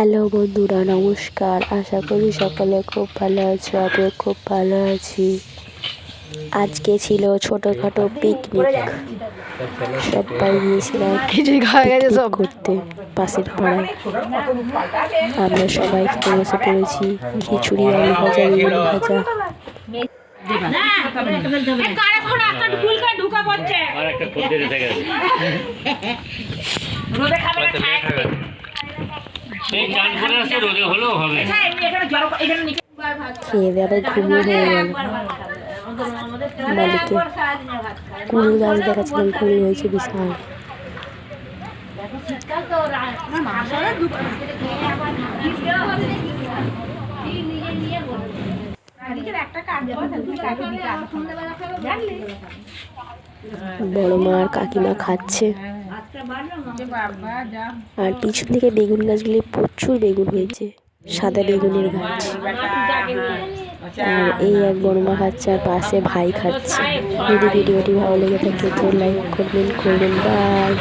Hello বন্ধুরা, নমস্কার। আশা করি সকলে খুব ভালো আছো। আমিও খুব ভালো আছি। আজকে ছিল ছোটখাটো পিকনিক। সবাই গিয়েছিলাম পিকনিক করতে পাশের পাড়ায়। আমরা সবাই খেতে বসে পড়েছি। খিচুড়ি, আলু ভাজা, বেগুন ভাজা। খেয়ে দিয়ে আবার ঘুমিয়ে হয়ে গেল। মালিকে কুল গাছ দেখাচ্ছিলাম, কুল হয়েছে বিশাল। বড় মা আর কাকিমা খাচ্ছে, আর পিছন থেকে বেগুন গাছগুলি প্রচুর বেগুন হয়েছে, সাদা বেগুনের গাছ। আর এই এক বড় মা খাচ্ছে, আর পাশে ভাই খাচ্ছে। যদি ভিডিওটি ভালো লেগে থাকে তো লাইক করবেন। বাই।